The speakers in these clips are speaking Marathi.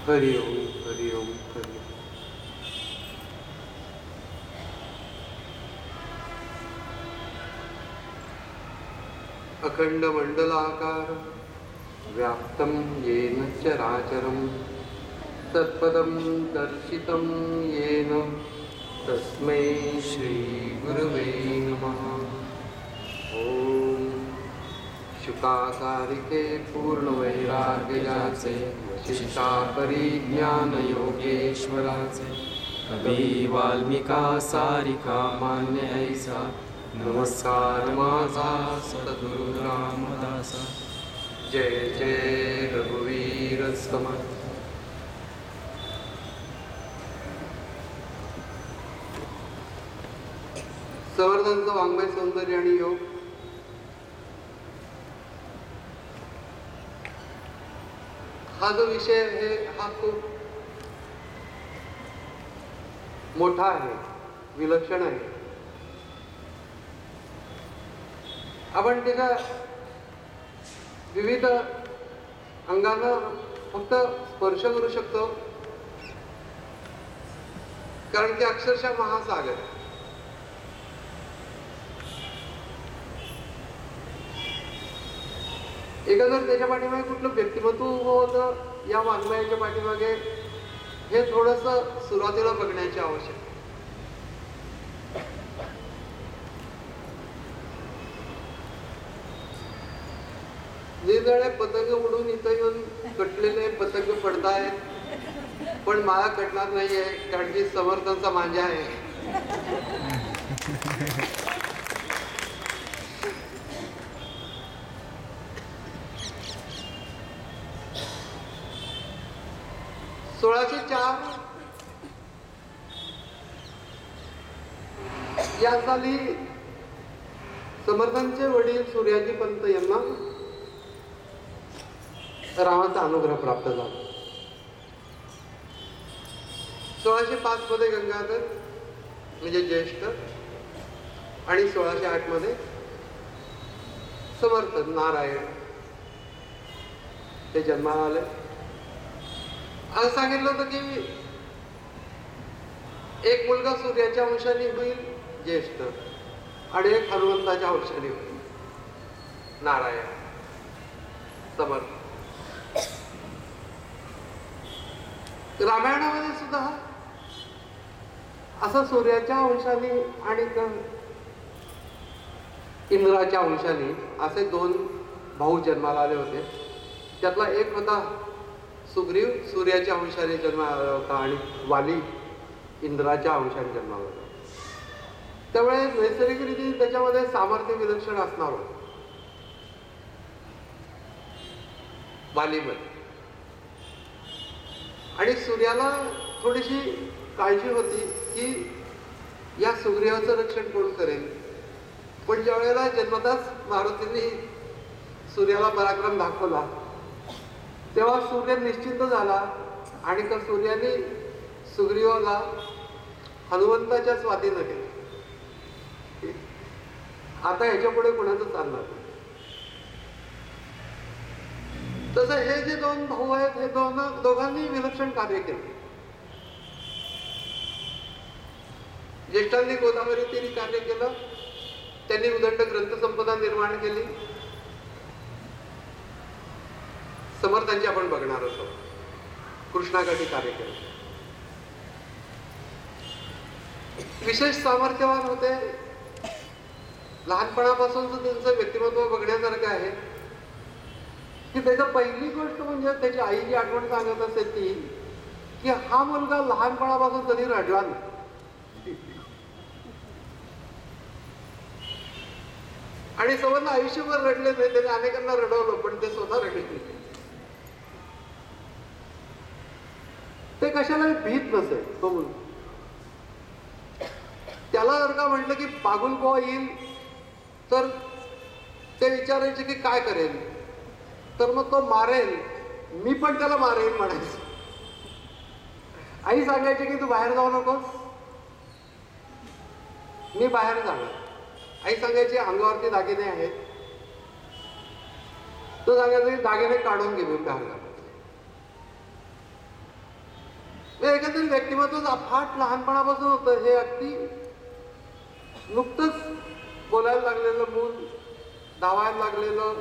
हरि ओम हरि ओम हरि ओम. अखंड मंडलाकार व्याप्तं येन चराचरं तत्पदं दर्शितं येन तस्मै श्री गुरवे नमः. ओम शुकाकारिके पूर्णवैराग्याचे शिष्टा परिज्ञान योगेश्वराचे कवी वाल्मिका सारिका मान्य ऐसा नमस्कार माझा सद्गुरु रामदासा. जय जय रघुवीर समर्थ. समर्थांचं वाङ्मय सौंदर्य आणि योग हा जो विषय आहे हा खूप मोठा आहे, विलक्षण आहे. आपण त्याच्या विविध अंगांना फक्त स्पर्श करू शकतो, कारण की अक्षरशः महासागर. एका जर त्याच्या पाठीमागे कुठलं व्यक्तिमत्व होतं या वाङ्मयाच्या पाठीमागे, हे थोडंसं सुरुवातीला बघण्याची आवश्यकता. निरनिराळे पतंग उडून इथं येऊन कटलेले पतंग पडतायत, पण मला कटणार नाहीये, कारण की समर्थांचा मांजा आहे. सोळाशे 4 या साली समर्थांचे वडील सूर्याजी पंत यांना रामाचा अनुग्रह प्राप्त झाला. 1605 मध्ये गंगाधर म्हणजे ज्येष्ठ आणि 1608 मध्ये समर्थ नारायण ते जन्माला आले. असं सांगितलं होतं की एक मुलगा सूर्याच्या अंशाने होईल ज्येष्ठ, आणि एक हनुमंताच्या अंशाने होईल नारायण समर्थ. रामायणामध्ये सुद्धा असं सूर्याच्या अंशाने आणि इंद्राच्या अंशाने असे 2 भाऊ जन्माला आले होते. त्यातला एक होता सुग्रीव, सूर्याच्या अंशाने जन्माला आला होता, आणि वाली इंद्राच्या अंशाने जन्माला होता. त्यामुळे नैसर्गिकरित्या त्याच्यामध्ये सामर्थ्य विलक्षण असणार होतं वालीमध्ये. आणि सूर्याला थोडीशी काळजी होती की या सुग्रीवाचं रक्षण कोण करेल. पण ज्या वेळेला जन्मताच मारुतींनी सूर्याला पराक्रम दाखवला, तेव्हा सूर्य निश्चिंत झाला, आणि त्या सूर्याने सुग्रीवाला हनुमंताच्या स्वाधीन केले. आता ह्याच्या पुढे कोणाचं चालणार. तसं हे जे 2 भाऊ आहेत, हे दोघांनी विलक्षण कार्य केले. ज्येष्ठांनी गोदावरी तीरी कार्य केलं, त्यांनी उदंड ग्रंथसंपदा निर्माण केली. समर्थांची आपण बघणार आहोत. कृष्णाकाठी कार्य केलं, विशेष सामर्थ्यवान होते. लहानपणापासूनच त्यांचं व्यक्तिमत्व बघण्यासारखं आहे की त्याचं पहिली गोष्ट म्हणजे त्याची आई जी आठवण सांगत असेल ती की हा मुलगा लहानपणापासून कधी रडला नाही. आणि समजलं आयुष्यभर रडले नाही, त्याने अनेकांना रडवलं, पण ते स्वतः रडले नाही. ते कशाला भीत नसेल तो मुलगा. त्याला जर का म्हटलं की पागुल बुवा येईल तर ते विचारायचे की काय करेल, तर मग तो मारेल, मी पण त्याला मारेल म्हणायचं. आई सांगायची की तू बाहेर जाऊ नकोस, मी बाहेर जाणार. आई सांगायची अंगावरती दागिने आहेत, तो सांगायचा दागिने काढून घे, मी बाहेर जाणार. एकंदरीत व्यक्तिमत्व अफाट लहानपणापासून होतं. हे अगदी नुकतंच बोलायला लागलेलं मूल, धावायला लागलेलं.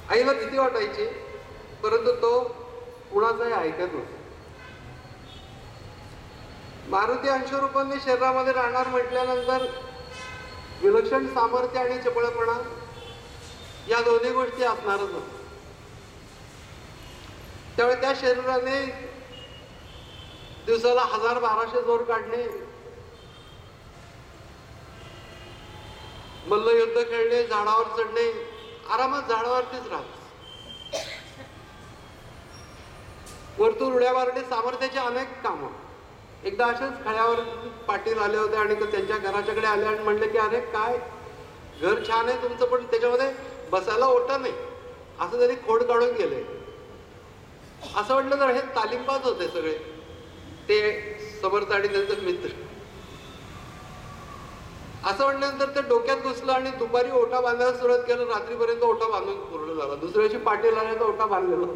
आईला भीती वाटायची, परंतु तो कुणाचाही ऐकत नव्हता. मारुती अंशरूपांनी शरीरामध्ये राहणार म्हटल्यानंतर विलक्षण सामर्थ्य आणि चपळपणा या दोन्ही गोष्टी असणारच होत्या. त्यामुळे त्या शरीराने दिवसाला 1000-1200 जोर काढणे, मल्लयुद्ध खेळणे, झाडावर चढणे, आरामात झाडावरतीच राहत. वरतून उड्या मारणे, सामर्थ्याचे अनेक कामं. एकदा अशाच खळ्यावर पाटील आले होते आणि त्यांच्या घराच्याकडे आले आणि म्हणले की अरे काय घर छान आहे तुमचं, पण त्याच्यामध्ये बसायला ओटा नाही, असं त्यांनी खोड काढून गेले. असं म्हटलं तर हे तालीमबाज होते सगळे, ते समर्थ आणि त्यांचे मित्र. असं म्हटल्यानंतर ते डोक्यात घुसलं आणि दुपारी ओटा बांधायला सुरुवात केलं. रात्रीपर्यंत ओटा बांधून पूर्ण झाला. दुसऱ्या दिवशी पाटील आले तर ओटा बांधलेला.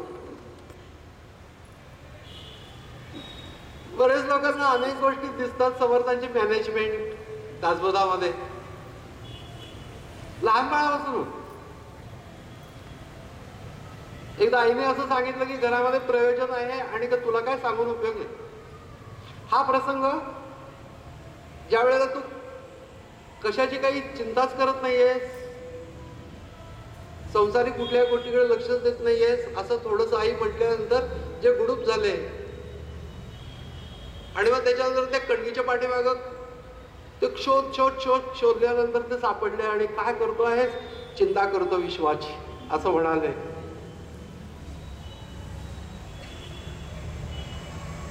बरेच लोकांना अनेक गोष्टी दिसतात समर्थांची मॅनेजमेंट दासबोधामध्ये लहानपणापासून. एकदा आईने असं सांगितलं की घरामध्ये प्रयोजन आहे आणि तुला काय सांगून उपयोग नाही. हा प्रसंग ज्या वेळेला तू कशाची काही चिंताच करत नाहीयेस, संसारिक कुठल्या गोष्टीकडे लक्षच देत नाहीयेस, असं थोडंसं आई म्हटल्यानंतर जे गुडूप झाले आणि मग त्याच्यानंतर त्या कणगीच्या पाठीमागं ते शोधल्यानंतर ते सापडले आणि काय करतो आहेस, चिंता करतो विश्वाची, असं म्हणाले.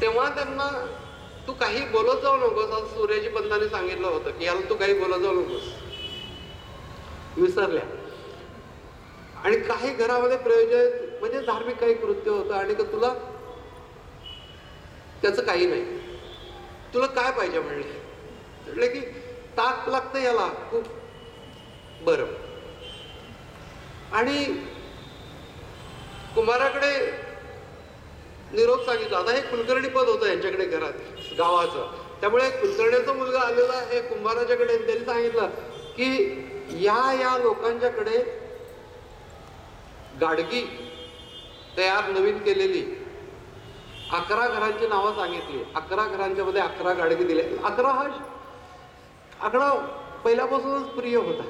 तेव्हा त्यांना तू काही बोलत जाऊ नकोस, असं सूर्याजी पंतांनी सांगितलं होतं की याला तू काही बोलत जाऊ नकोस. विसरल्या. आणि काही घरामध्ये प्रयोजन म्हणजे धार्मिक काही कृत्य होतं आणि तुला त्याचं काही नाही. तुला काय पाहिजे म्हणले की ताक लागतं याला खूप. बरं. आणि कुंभाराकडे निरोप सांगितला. आता हे कुलकर्णी पद होतं यांच्याकडे घरात गावाचं, त्यामुळे कुलकर्णीचा मुलगा आलेला आहे कुंभाराच्याकडे. त्यांनी सांगितलं की या लोकांच्याकडे गाडगी तयार नवीन केलेली 11 घरांची नावं सांगितली. 11 घरांच्या मध्ये 11 गाडगी दिले. 11 हा आकडा पहिल्यापासूनच प्रिय होता,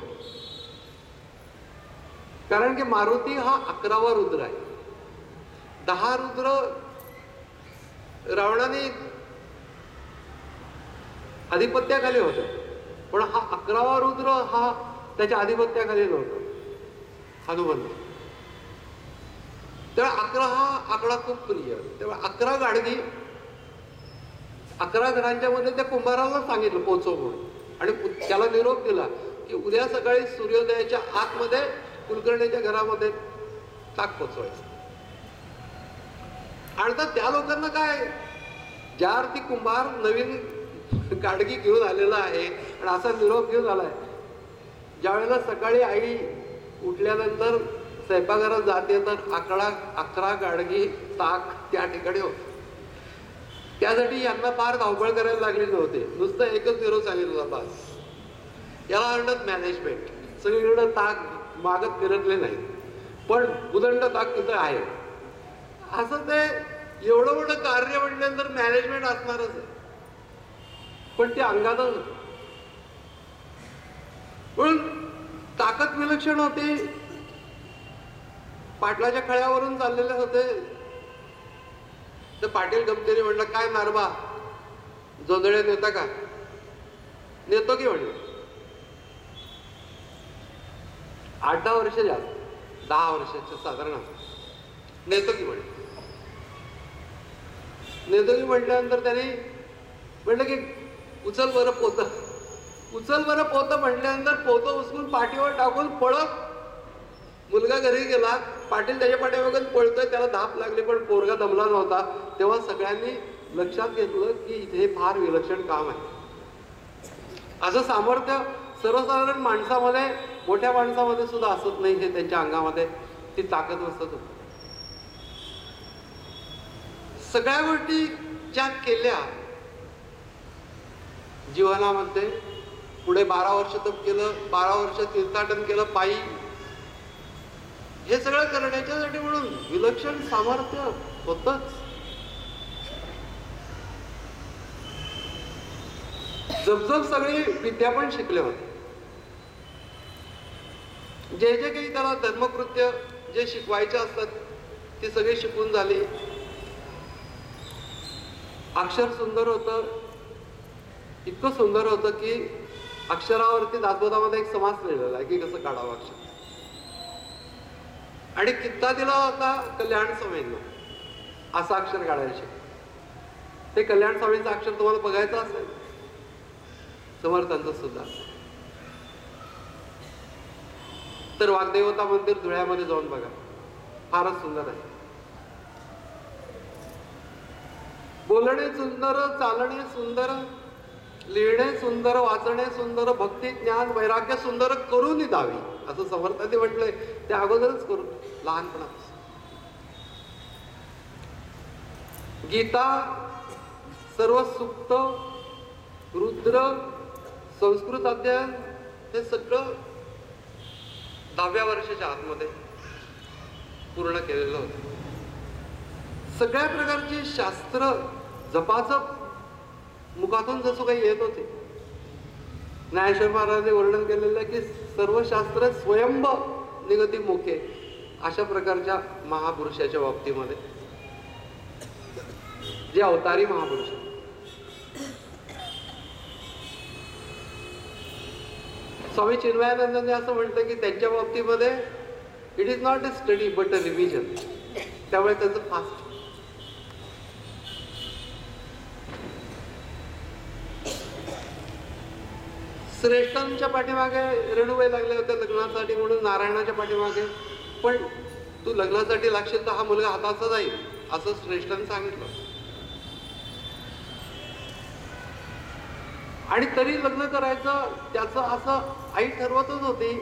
कारण की मारुती हा 11वा रुद्र आहे. 10 रुद्र रावणाने आधिपत्याखाली होते, पण हा 11वा रुद्र हा त्याच्या आधिपत्याखाली नव्हता, हनुमंत. तेव्हा 11 हा आकडा खूप प्रिय. तेव्हा 11 गाडगी 11 घरांच्या मध्ये त्या कुंभाराला सांगितलं पोचव म्हणून, आणि त्याला निरोप दिला की उद्या सकाळी सूर्योदयाच्या आतमध्ये कुलकर्णीच्या घरामध्ये ताक पोचवायचं. आणि तर त्या लोकांना काय, ज्या अर्थी कुंभार नवीन गाडगी घेऊन आलेला आहे आणि असा निरोप घेऊन आलाय, ज्या वेळेला सकाळी आई उठल्यानंतर स्वयंपाकघरात जाते तर 11 गाडगी ताक त्या ठिकाणी होत. त्यासाठी यांना फार धावपळ करायला लागली नव्हते. नुसतं एकच निरोप सांगितलं बस. याला म्हणतात मॅनेजमेंट. सगळीकडं ताक मागत फिरकले नाही, पण उदंड ताक तिथं आहे. असं ते एवढं मोठं कार्य म्हटल्यानंतर मॅनेजमेंट असणारच आहे, पण ते अंगातच. म्हणून ताकद विलक्षण होती. पाटलाच्या खळ्यावरून चाललेले होते तर पाटील गमतीने म्हणलं काय नारबा जोंधळे नेता का? नेतो की म्हणलं. 8-10 वर्ष जास्त, 10 वर्षाचे साधारण नेतो की म्हणलं. नेतो की म्हटल्यानंतर त्यांनी म्हणलं की उचल बरं पोतं. उचल बरं पोतं म्हटल्यानंतर पोतं उचलून पाठीवर टाकून पळत मुलगा घरी गेला. पाटील त्याच्या पाठीमागून पळतोय, त्याला धाप लागली पण पोरगा दमला नव्हता. तेव्हा सगळ्यांनी लक्षात घेतलं की इथे फार विलक्षण काम आहे. असं सामर्थ्य सर्वसाधारण माणसामध्ये, मोठ्या माणसामध्ये सुद्धा असत नाही. हे त्यांच्या अंगामध्ये ती ताकद असत. सगळ्या गोष्टी ज्या केल्या जीवनामध्ये, पुढे 12 वर्ष तप केलं, 12 वर्ष तीर्थाटन केलं पायी, हे सगळं करण्याच्यासाठी म्हणून विलक्षण सामर्थ्य होतच. जपजप सगळी विद्या पण शिकले होते. जे जे काही त्याला धर्मकृत्य जे शिकवायचे असतात ती सगळी शिकून झाली. अक्षर सुंदर होतं, इतकं सुंदर होतं की अक्षरावरती दासबोधामध्ये एक समास लिहिलेला आहे की कसं काढावं अक्षर. आणि कित्ता दिला होता कल्याण स्वामींना असं अक्षर काढायचे. ते कल्याण स्वामींचं अक्षर तुम्हाला बघायचं असेल, समर्थांचं सुद्धा, तर वाग्देवता मंदिर धुळ्यामध्ये जाऊन बघा, फारच सुंदर आहे. बोलणे सुंदर, चालणे सुंदर, लिहिणे सुंदर, वाचणे सुंदर, भक्ती ज्ञान वैराग्य सुंदर करून द्यावी असं समर्थांनी म्हटलंय. ते अगोदरच करू लहानपणापासून. गीता, सर्व सुक्त, रुद्र, संस्कृत अध्ययन हे सगळं 10व्या वर्षाच्या आतमध्ये पूर्ण केलेलं होतं. सगळ्या प्रकारची शास्त्र जपाजप मुखातून जसं काही येत होते. ज्ञानेश्वर महाराजांनी वर्णन केलेलं आहे की सर्व शास्त्र स्वयंभ निगती मुखे, अशा प्रकारच्या महापुरुषाच्या बाबतीमध्ये जे अवतारी महापुरुष. स्वामी चिन्मयानंदांनी असं म्हटलं की त्यांच्या बाबतीमध्ये it is not a study but a revision. त्यामुळे त्याचं फास्ट. श्रेष्ठांच्या पाठीमागे रेणुबाई लागले होते लग्नासाठी म्हणून नारायणाच्या पाठीमागे. पण तू लग्नासाठी लागशील तर हा मुलगा हाताचा जाईल असं श्रेष्ठांनी सांगितलं. आणि तरी लग्न करायचं त्याचं असं आई ठरवतच होती.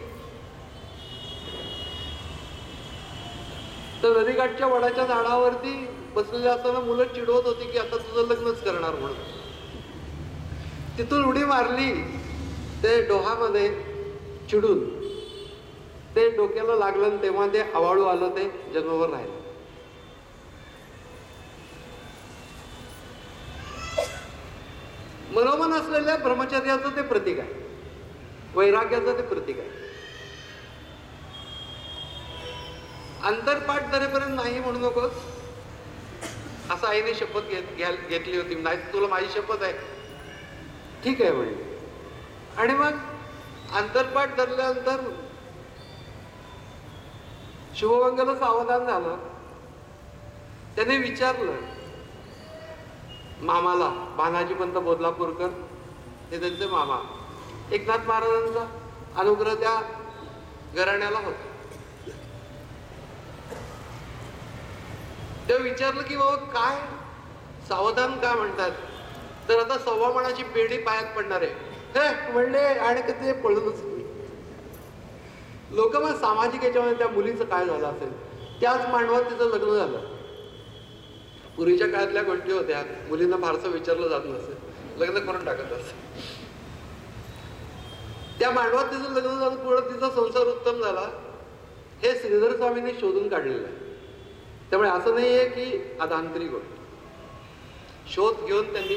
तर नदीकाठच्या वडाच्या झाडावरती बसलेले असताना मुलं चिडवत होती की आता तुझं लग्नच करणार म्हणून. तिथून उडी मारली ते डोहामध्ये चिडून, ते डोक्याला लागलं तेव्हा ते आवाळू आलं, ते जन्मभर राहिलं. मनोमन असलेल्या ब्रह्मचर्याचं ते प्रतीक आहे, वैराग्याचं ते प्रतीक आहे. अंतरपाठ धरेपर्यंत नाही म्हणू नकोस असं आईने शपथ घेतली होती. नाही तुला माझी शपथ आहे, ठीक आहे म्हणजे. आणि मग अंतरपाठ धरल्यानंतर शुभमंगल सावधान झालं. त्याने विचारलं मामाला, भानाजीपंत बोधलापूरकर हे त्यांचे मामा, एकनाथ महाराजांचा अनुग्रह त्या घराण्याला होता. ते विचारलं की बाबा काय सावधान का म्हणतात. तर आता 1.25 मणाची पेढी पायात पडणार आहे हे म्हणले. आणि ते पळूनच लोक मग सामाजिक याच्यामध्ये त्या मुलीचं काय झालं असेल. त्याच मांडवात तिचं लग्न झालं. पूर्वीच्या काळातल्या गोष्टी होत्या, मुलींना फारसं विचारलं जात नसे, लग्न करून टाकत असे. त्या मांडवात तिचं लग्न झालं, पुढे तिचा संसार उत्तम झाला. हे श्रीधर स्वामींनी शोधून काढलेलं आहे. त्यामुळे असं नाहीये की अधांतरी गोष्ट. शोध घेऊन त्यांनी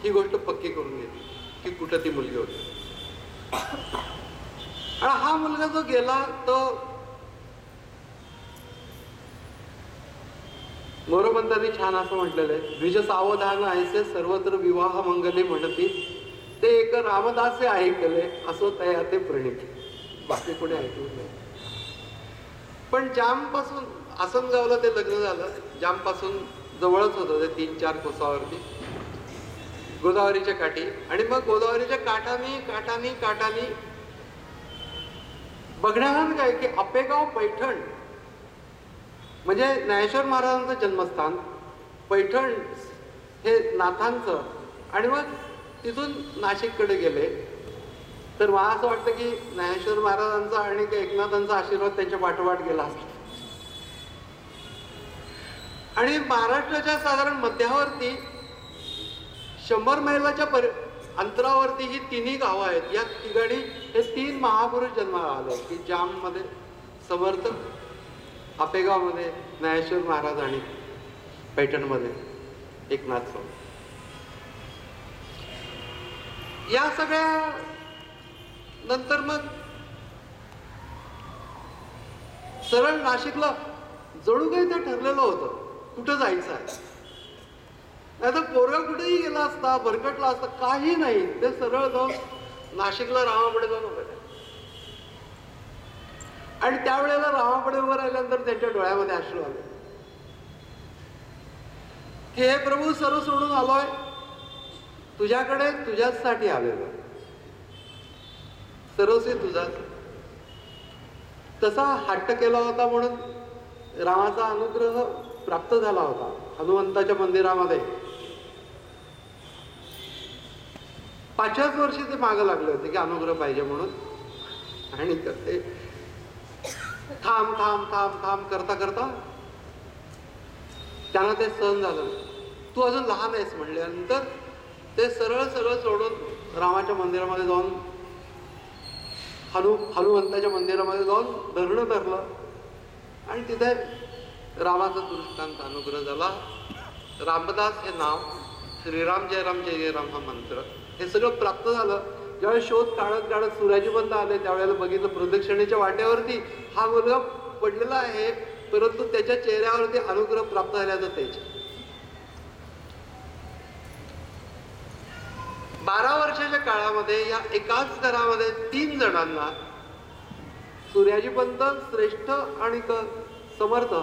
ही गोष्ट पक्की करून घेतली की कुठं ती मुलगी होती. आणि हा मुलगा जो गेला तो मोरोपंतांनी छान असं म्हटलेलं आहे, द्विज सावधान ऐसे सर्वत्र विवाह मंगले म्हणती, ते एक रामदासे ऐकले असो तया ते प्रणित. बाकी कोणी ऐकलं नाही. पण जाम पासून आसनगावला ते लग्न झालं. जाम पासून जवळच होतं ते 3-4 कोसावरती गोदावरीच्या काठी. आणि मग गोदावरीच्या काठानी काठानी काठानी बघण्याला काय की आपेगाव पैठण म्हणजे ज्ञानेश्वर महाराजांचं जन्मस्थान, पैठण हे नाथांचं. आणि मग तिथून नाशिककडे गेले. तर मला असं वाटतं की ज्ञानेश्वर महाराजांचा आणि एकनाथांचा आशीर्वाद त्यांच्या पाठोपाठ गेला असतो. आणि महाराष्ट्राच्या साधारण मध्यावरती 100 मैलाच्या अंतरावरती ही तिन्ही गावं आहेत. या ठिकाणी हे 3 महापुरुष जन्माला आले की जाममध्ये समर्थ, आपेगावमध्ये ज्ञानेश्वर महाराज आणि पैठणमध्ये एकनाथ स्वामी. या सगळ्या नंतर मग सरळ नाशिकला जणू काही ते ठरलेलं होतं कुठं जायचं आहे. नाही तर पोरगा कुठेही गेला असता, भरकटला असता, काही नाही, ते सरळ जाऊन नाशिकला रामापुढे जाऊन उभे राहिले. आणि त्यावेळेला रामापुढे उभं राहिल्यानंतर त्यांच्या डोळ्यामध्ये अश्रू आले की हे प्रभू, सर्व सोडून आलोय तुझ्याकडे, तुझ्यासाठी आलेलो, सर्वस्वी तुझाच. तसा हट्ट केला होता म्हणून रामाचा अनुग्रह प्राप्त झाला होता. हनुमंताच्या मंदिरामध्ये 5व्याच वर्षी ते मागं लागले होते की अनुग्रह पाहिजे म्हणून. आणि ते थांब थांब थांब थांब करता करता त्यांना ते सहन झालं. तू अजून लहान आहेस म्हणल्यानंतर ते सरळ सरळ सोडून रामाच्या मंदिरामध्ये जाऊन हनुमंताच्या मंदिरामध्ये जाऊन धरणं धरलं आणि तिथे रामाचा दृष्टांत अनुग्रह झाला. रामदास हे नाव, श्रीराम जय राम जय जय राम हा मंत्र, हे सगळं प्राप्त झालं. ज्यावेळेस शोध काढत काढत सूर्याजी बंद आले त्यावेळेला बघितलं प्रदक्षिणेच्या वाटेवरती हा मुलगा पडलेला आहे, परंतु त्याच्या चेहऱ्यावरती अनुग्रह प्राप्त झाल्याचं तेज. 12 वर्षाच्या काळामध्ये या एकाच घरामध्ये 3 जणांना, सूर्याजी पंत, श्रेष्ठ आणि समर्थ,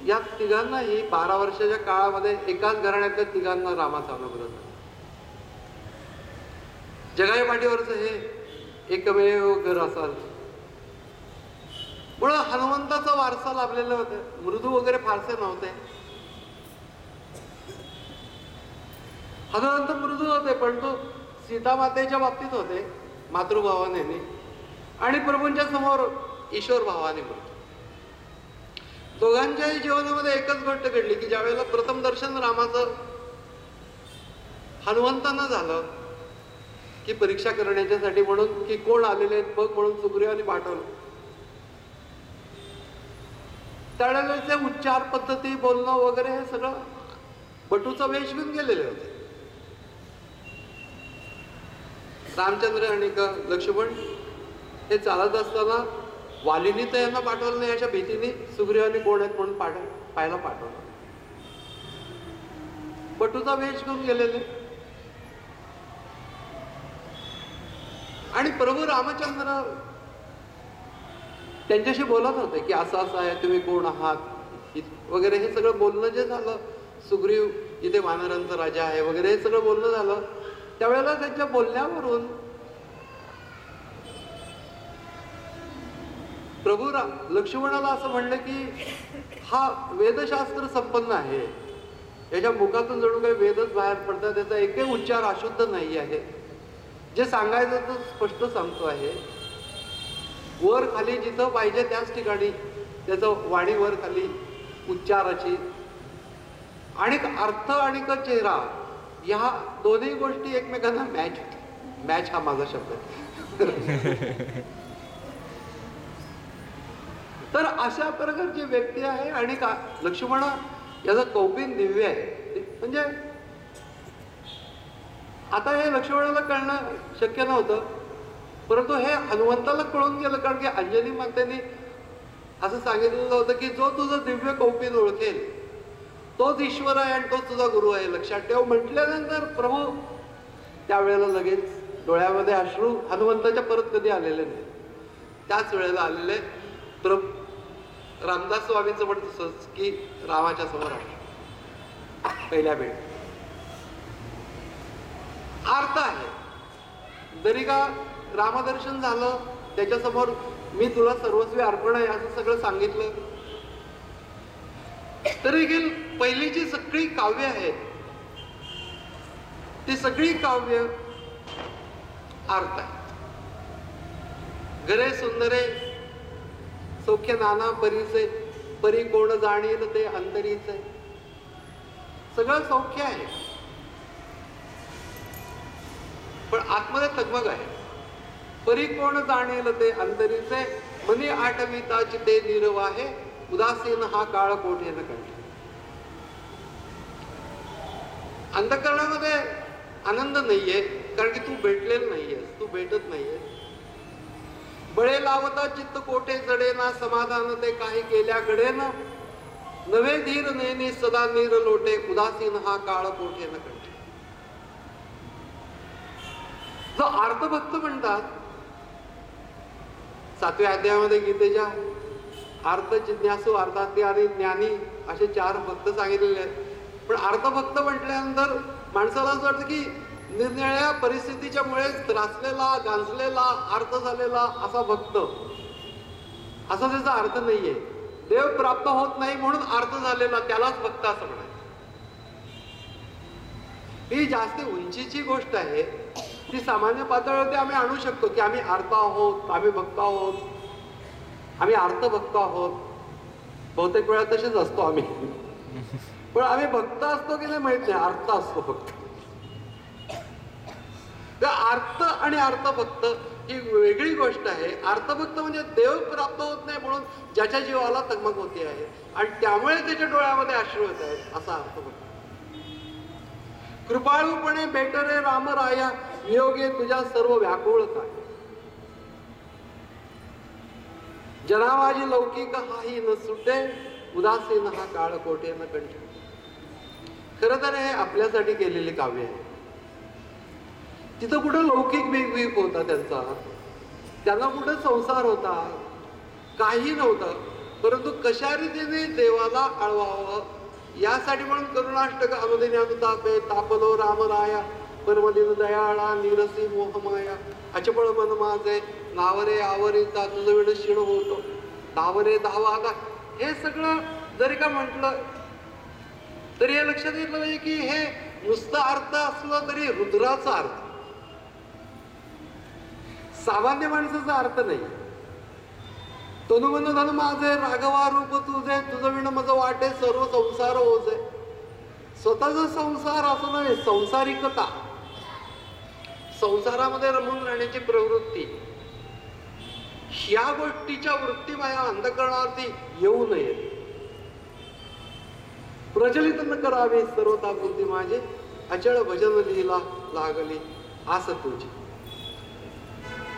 या तिघांनाही 12 वर्षाच्या काळामध्ये एकाच घराण्यातल्या तिघांना रामाचा अनुग्रह झाला. जगाच्या पाठीवरचं हे एकमेव घर असाल म्हणून हनुमंताचा वारसा लाभलेला होता. मृदू वगैरे फारसे नव्हते. हनुमंत मृदू होते पण तो सीता मातेच्या बाबतीत होते मातृभावाने, आणि प्रभूंच्या समोर ईश्वर भावाने होते. दोघांच्याही जीवनामध्ये एकच गोष्ट घडली की ज्यावेळेला प्रथम दर्शन रामाचं हनुमंतांना झालं की परीक्षा करण्याच्यासाठी म्हणून की कोण आलेले आहेत बघ म्हणून सुग्रीवाने पाठवलं. त्यावेळेला उच्चार पद्धती, बोलणं वगैरे हे सगळं बटूचा वेश घेऊन गेलेले होते. रामचंद्र आणि लक्ष्मण हे चालत असताना वालीनी तर यांना पाठवलं नाही अशा भीतीने सुग्रीवाने कोण आहेत म्हणून पाहायला पाठवलं. बटूचा वेश घेऊन गेलेले आणि प्रभू रामचंद्र त्यांच्याशी बोलत होते की असं असं आहे, तुम्ही कोण आहात वगैरे हे सगळं बोलणं जे झालं. सुग्रीव इथे वानरांचा राजा आहे वगैरे हे सगळं बोलणं झालं. त्यावेळेला त्यांच्या बोलण्यावरून प्रभू लक्ष्मणाला असं म्हणलं की हा वेदशास्त्र संपन्न आहे, याच्या मुखातून जणू काही वेदच बाहेर पडतात, त्याचा एकही उच्चार अशुद्ध नाही आहे, जे सांगायचं तर स्पष्ट सांगतो आहे. वर खाली जिथं पाहिजे त्याच ठिकाणी त्याचं वाणी वर खाली उच्चाराची आणि अर्थ आणि चेहरा ह्या दोन्ही गोष्टी एकमेकांना मॅच होतात. मॅच हा माझा शब्द आहे. तर अशा प्रकारची व्यक्ती आहे. आणि लक्ष्मण याचं कौपिन दिव्य आहे. म्हणजे आता हे लक्ष्मणाला कळणं शक्य नव्हतं, परंतु हे हनुमंताला कळून गेलं, कारण की अंजनी मातेने असं सांगितलेलं होतं की जो तुझं दिव्य कौपिन ओळखेल तोच ईश्वर आहे आणि तोच तुझा गुरु आहे, लक्षात ठेव म्हटल्यानंतर प्रभू त्यावेळेला लगेच डोळ्यामध्ये अश्रू हनुमंताच्या परत कधी आलेले नाही. त्याच वेळेला आलेले रामदास स्वामींचं पण तसंच की रामाच्या समोर आहे पहिल्या वेळी अर्थ आहे. जरी का रामदर्शन झालं त्याच्यासमोर मी तुला सर्वस्वी अर्पण आहे असं सगळं सांगितलं, तरी देखील पहिली जी सगळी काव्य आहेत ती सगळी काव्य अर्थ आहे. घरे सुंदरे सौख्य नाना परीचे, परी कोण जाणील ते अंतरीचे, सगळं सौख्य आहे, पण आतमध्ये तगमग आहे. परी कोण जाणेल ते अंतरीचे, मनी आठविता चिते निर्वाहे, उदासीन हा काळ कोठे न कंठे. अंतःकरणामध्ये आनंद नाहीये, कारण की तू भेटलेला नाहीयेस, तू भेटत नाहीयेस. बळे लावता चित्त कोठे जडे ना, समाधान ते काही केल्या घडे ना, नवे धीर नेने सदा नीर लोटे, उदासीन हा काळ कोठे न कंठे. जो अर्थभक्त म्हणतात, 7व्या अध्यायामध्ये गीतेच्या अर्थ जिज्ञासू, अर्थार्थी आणि ज्ञानी असे 4 भक्त सांगितलेले आहेत. पण अर्थभक्त म्हटल्यानंतर माणसाला असं वाटतं की निरनिराळ्या परिस्थितीच्या मुळे त्रासलेला, गांजलेला, अर्थ झालेला असा भक्त, असा त्याचा अर्थ नाहीये. देव प्राप्त होत नाही म्हणून अर्थ झालेला त्यालाच भक्त असं म्हणायचं. ही जास्त उंचीची गोष्ट आहे. ती सामान्य पातळीवरती आम्ही आणू शकतो की आम्ही अर्थ आहोत, आम्ही भक्त आहोत, आम्ही अर्थभक्त आहोत. बहुतेक वेळा तसेच असतो आम्ही, पण आम्ही भक्त असतो की नाही माहित नाही, अर्थ असतो फक्त. अर्थ आणि अर्थभक्त ही वेगळी गोष्ट आहे. अर्थभक्त म्हणजे देव प्राप्त होत नाही म्हणून ज्याच्या जीवाला तगमग होते आहे आणि त्यामुळे त्याच्या डोळ्यामध्ये अश्रू येत आहेत, असा अर्थभक्त. कृपाळूपणे भेटरे रामराया, वियोगे तुझ्या सर्व व्याकुळ काय. जनावाजी लौकिक हाही न सुटे, उदासीन हा काळ कोठे न कंठे. खरं तर हे आपल्यासाठी केलेले काव्य आहे. तिथं कुठं लौकिक विवेक होता त्यांना कुठं संसार होता, काही नव्हतं. परंतु कशा रीतीने देवाला आळवावं यासाठी म्हणून करुणाष्टक अनुदिनी अनुतापे, तापलो रामराया, परमदिन दयाळा, निरसी मोहमाया, अचपळ मन माझे, नावरे आवरिता तुझं विण क्षीण होतो, धावरे धावा. आता हे सगळं जरी का म्हटलं तरी हे लक्षात येतलं पाहिजे की हे नुसतं अर्थ असलं तरी रुद्राचा अर्थ, सामान्य माणसाचा अर्थ नाही. तनुमन धन माझे, राघवा रूप तुझे, तुझं विण मज वाटे, सर्व संसार ओझे. स्वतःचा संसार असं नाही, संसारिकता, संसारामध्ये रमून राहण्याची प्रवृत्ती, ह्या गोष्टीच्या वृत्ती माझ्या अंतःकरणावरती येऊ नये. प्रचलित न करावी सर्वता बुद्धी माझे, अचळ भजन लीला लागली आस तुझी.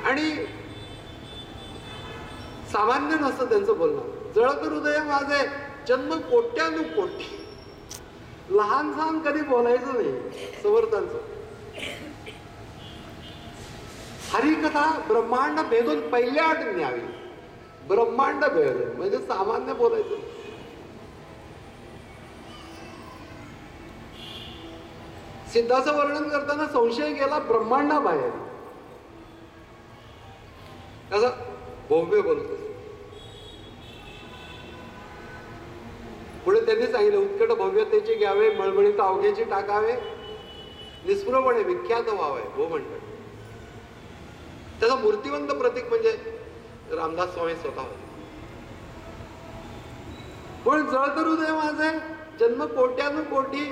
आणि सामान्य नसतं त्यांचं बोलणं. जळत हृदय माझे, जन्म कोट्यानुकोटी. लहान सहान कधी बोलायचं नाही समर्थांचं. हरिकथा ब्रह्मांड भेदून पहिल्या आठ न्यावी, ब्रह्मांड भेद म्हणजे सामान्य बोलायचं. सिद्धाचं वर्णन करताना संशय गेला ब्रह्मांडाबाहेर, असं भव्य बोलतो. पुढे त्यांनी सांगितलं, उत्कट भव्यतेचे घ्यावे, मळमळीत अवघ्याची टाकावे, निस्पृहपणे विख्यात व्हावे. हो म्हणतात. त्याचा मूर्तिवंत प्रतीक म्हणजे रामदास स्वामी स्वतः होते. पण जळत हृदय माझे, जन्म कोट्यानुकोटी,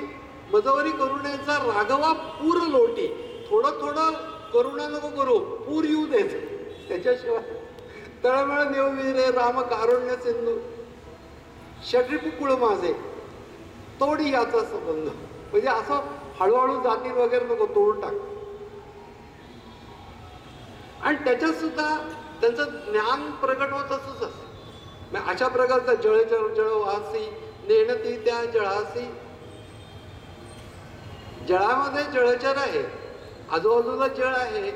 मजवरी करुण्याचा राघवा पूर लोटी. थोडं थोडं करुणा नको करू, पूर येऊ द्यायचं त्याच्याशिवाय. तळमळ नेवविरे राम कारुण्य सिंधू, षड्रिपुकुळ माझे, तोडी याचा संबंध. म्हणजे असं हळूहळू जातील वगैरे नको, तोडून टाक. आणि त्याच्यात सुद्धा त्यांचं ज्ञान प्रगट होत असंच असतं. अशा प्रकारचा जळ जळवासी, नेणती त्या जळासी. जळामध्ये जळचर आहे, आजूबाजूला जळ आहे,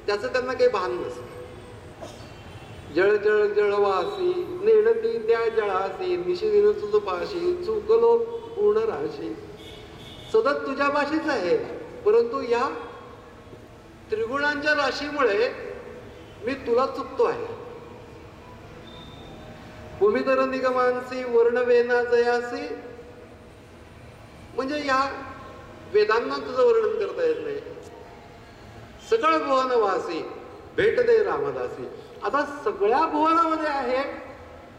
त्याचं त्यांना काही भान नसतं. जळ जळ जळवासी, नेणती त्या जळासी, निशिदिन तुझ पाशी, चुकलो पूर्ण राशी. सतत तुझ्या पाशीच आहे, परंतु या त्रिगुणांच्या राशीमुळे मी तुला चुकतो आहे. भूमिधर निगमांसी, वर्णवेना जयासी. म्हणजे या वेदांना तुझं वर्णन करता येत नाही. सकळ भुवन वासी, भेट दे रामदासी. आता सगळ्या भुवनामध्ये आहे,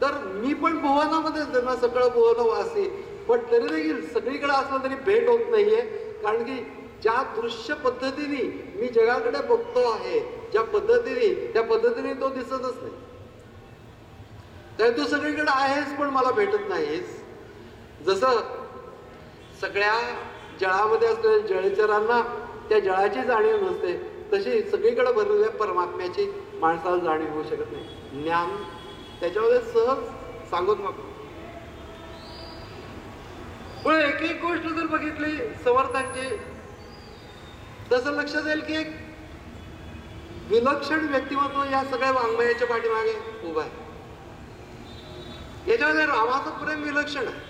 तर मी पण भुवनामध्ये त्यांना सकळ भुवन वासी, पण तरी देखील सगळीकडे असलं तरी भेट होत नाहीये. कारण की ज्या दृश्य पद्धतीने मी जगाकडे बघतो आहे, ज्या पद्धतीने त्या पद्धतीने तो दिसतच नाही. तर तू सगळीकडे आहेस पण मला भेटत नाहीस. जसं सगळ्या जळामध्ये असलेल्या जळचरांना त्या जळाची जाणीव नसते, तशी सगळीकडे भरलेल्या परमात्म्याची माणसाला जाणीव होऊ शकत नाही. ज्ञान त्याच्यामध्ये सहज सांगून मग. पण एक एक गोष्ट जर बघितली समर्थांची, तसं लक्षात येईल की एक विलक्षण व्यक्तिमत्व या सगळ्या वाङ्मयाच्या पाठीमागे उभा आहे. याच्यामध्ये रामाचं प्रेम विलक्षण आहे.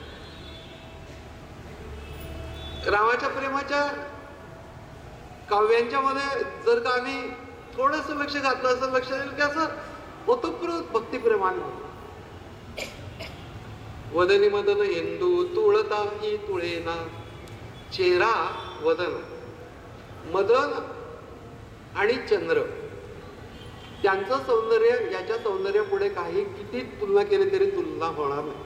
रामाच्या प्रेमाच्या काव्यांच्या मध्ये जर का आम्ही थोडस लक्ष घातलं असं लक्षात येईल की असं ओतप्रोत भक्तिप्रेमाने वदनी मदन इंदू तुळता ही तुळेना चेहरा वदन मदन आणि चंद्र त्यांचं सौंदर्य याच्या सौंदर्यापुढे काही किती तुलना केली तरी तुलना होणार नाही.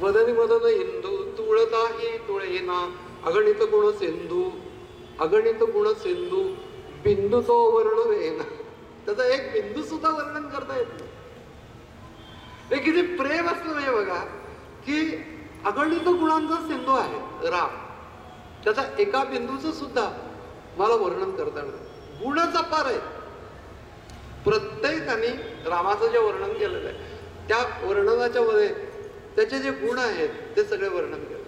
वदनी मदन इंदू तुळता ही तुळेना अगणित गुण सिंधू अगणित गुण सिंधू बिंदू तो वर्ण येना. त्याचा एक बिंदू सुद्धा वर्णन करता येत नाही. हे किती प्रेम असलं म्हणजे बघा की अगणित गुणांचा सिंधू आहे राम, त्याचा एका बिंदूचं सुद्धा मला वर्णन करता येणार. गुणच अपार आहे. प्रत्येकाने रामाचं जे वर्णन केलेलं आहे त्या वर्णनाच्या मध्ये त्याचे जे गुण आहेत ते सगळे वर्णन केले.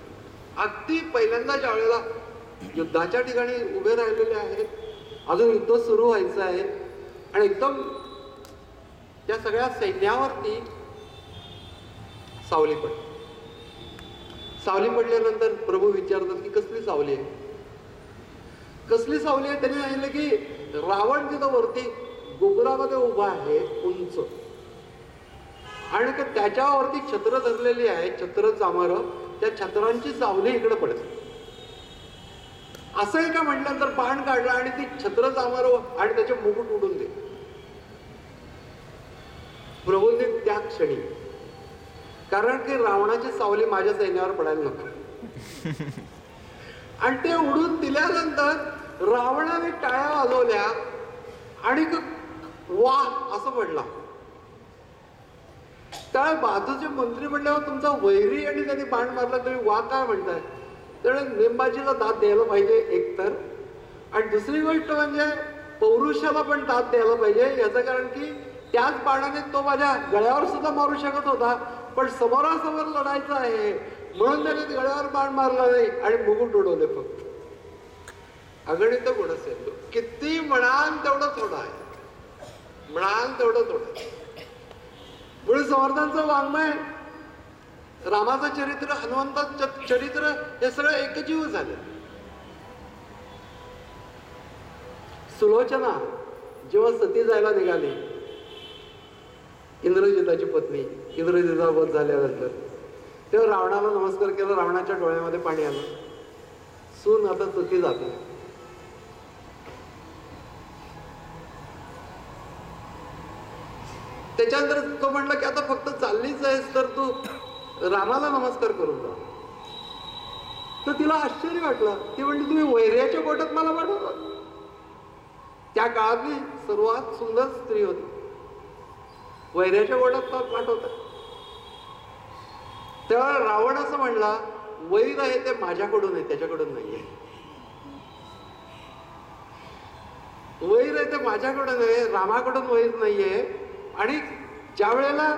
अगदी पहिल्यांदा ज्या वेळेला युद्धाच्या ठिकाणी उभे राहिलेले आहेत, अजून युद्ध सुरू व्हायचं आहे आणि एकदम त्या सगळ्या सैन्यावरती सावली पडली. सावली पडल्यानंतर प्रभू विचारतात की कसली सावली आहे, कसली सावली आहे. त्यांनी सांगितलं की रावण तिथं वरती गोपुरामध्ये उभा आहे उंच आणि त्याच्यावरती छत्र धरलेली आहे, छत्र चामर, त्या छत्रांची सावली इकडे पडते. असं आहे का म्हटल्यानंतर बाण काढला आणि ती छत्र चामर आणि त्याचे मुकुट उडून दे. प्रभूंनी त्या क्षणी, कारण की रावणाची सावली माझ्या सैन्यावर पडायला नको, आणि ते उडून दिल्यानंतर रावणाने टाळ्या वाजवल्या आणि वा असं पडला. त्या बाजूचे मंत्री म्हणल्यावर तुमचा वैरी आणि त्यांनी बाण मारला तुम्ही वा काय म्हणताय. तर नेमबाजीला दाद द्यायला पाहिजे एकतर, आणि दुसरी गोष्ट म्हणजे पौरुषाला पण दाद द्यायला पाहिजे. याचं कारण की त्याच बाणाने तो माझ्या गळ्यावर सुद्धा मारू शकत होता, पण समोरासमोर लढायचं आहे म्हणून त्याने गळ्यावर बाण मारला नाही आणि मुकुट उडवले फक्त. अगणित गुण असेल, किती म्हणाल तेवढं थोडं आहे, म्हणाल तेवढं थोडं. म्हणून समर्थांचं वाङ्मय, रामाचं चरित्र, हनुमंताचं चरित्र हे सगळं एकजीव झालं. सुलोचना जेव्हा सती जायला निघाली, इंद्रजिताची पत्नी, इंद्रजिता वध झाल्यानंतर तेव्हा रावणाला नमस्कार केला, रावणाच्या डोळ्यामध्ये पाणी आलं. सून आता सती जाते. त्याच्यानंतर तो म्हणला की आता फक्त चाललीच आहेस तर तू रामाला नमस्कार करून जा. तर तिला आश्चर्य वाटलं. ती म्हणली तुम्ही वैर्याच्या पोटात मला पाठवता. त्या काळातली सर्वात सुंदर स्त्री होती, वैर्याच्या पोटात पाठवतात. तेव्हा रावण असं म्हणला वैर आहे ते माझ्याकडून आहे, त्याच्याकडून नाहीये. वैर आहे ते माझ्याकडून आहे, रामाकडून वैर नाहीये. आणि ज्या वेळेला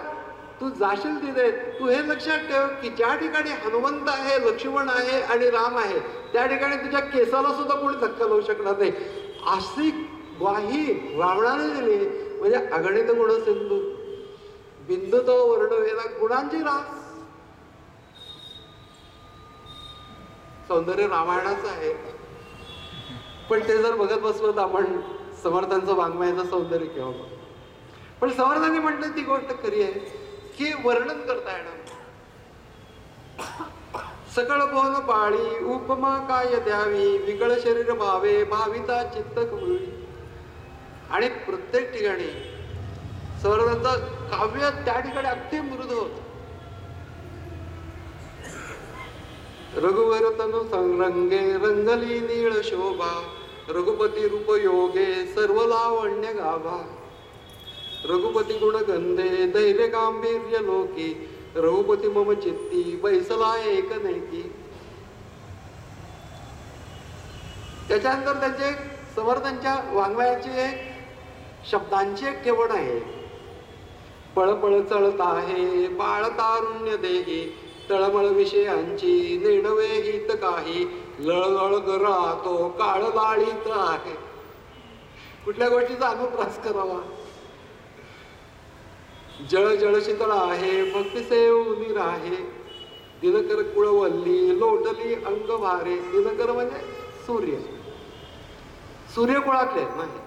तू जाशील तिथे तू हे लक्षात ठेव की ज्या ठिकाणी हनुमंत आहे, लक्ष्मण आहे आणि राम आहे त्या ठिकाणी तुझ्या केसाला सुद्धा कोणी धक्का लावू शकणार नाही. अशी ग्वाही रावणाने दिली. म्हणजे अगणित गुण सिंधू बिंदू तो वर्णवेला, गुणांची रास. सौंदर्य रामायणाचं आहे, पण ते जर बघत बसलो तर आपण समर्थांचं वाङ्मयाचं सौंदर्य केव्हा बघ. पण समर्थांनी म्हटलं ती गोष्ट खरी आहे की वर्णन करता येणार. सकळ भुवन पाळी उपमा काय द्यावी, विकळ शरीर भावे भाविता चित्त कवळी. आणि प्रत्येक ठिकाणी समर्थांचं काव्य त्या ठिकाणी अगदी मृद होत. रघुवर तनु संरंगे रंगली नीळ शोभा, रघुपती रूप योगे सर्व लावण्य गाभा. रघुपती गुणगंधे धैर्य गांभीर्य लोकी, रघुपती मम चित्ती बैसला एक नैकी. त्याच्यानंतर त्यांचे समर्थांच्या वाङ्मयाची एक शब्दांची एक ठेवण आहे. पळपळ चळत आहे बाळ तारुण्य देही, तळमळ विषयांची नेणवे हित काही, लळलळ गरातो काळ लाळीत आहे. कुठल्या गोष्टीचा अनुप्रास करावा. जळ जळ शीतळ आहे भक्ती सेवनी राहे, दिनकर कुळवल्ली लोटली अंग भारे. दिनकर म्हणजे सूर्य, सूर्यकुळातले नाही.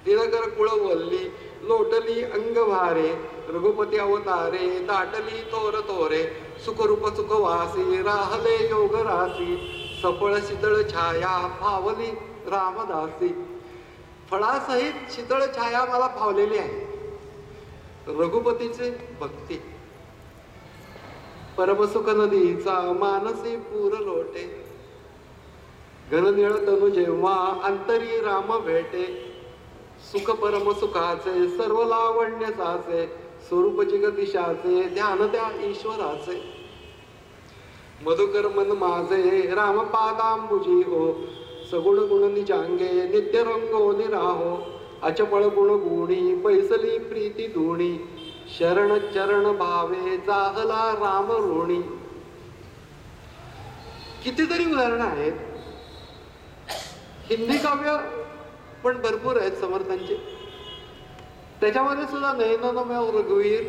दिनकर कुळवल्ली लोटली अंग भारे, रघुपती अवतारे दाटली तोर तोरे. सुखरूप सुखवासी राहले योग रासी, सफळ शीतळ छाया फावली रामदासी. फळासहित शीतळ छाया मला फावलेली आहे. रघुपतीचे भक्ती. परमसुख नदीचा मानसी पूर लोटे, घननिळ तनु जेव्हा अंतरी राम भेटे. सुख परम सुखाचे सर्व लावण्य साचे, स्वरूप जगदीशाचे ध्यान त्या ईश्वराचे. मधुकर मन माझे रामपादांबुजी हो, सगुण गुण निजांगे नित्य रंगो निराहो. अचपळ गुण गुणी पैसली प्रीती धुणी, शरण चरण भावे जाहला राम ऋणी. कितीतरी उदाहरणं आहेत. हिंदी काव्य पण भरपूर आहेत समर्थांचे. त्याच्यामध्ये सुद्धा नयनन मोर रघुवीर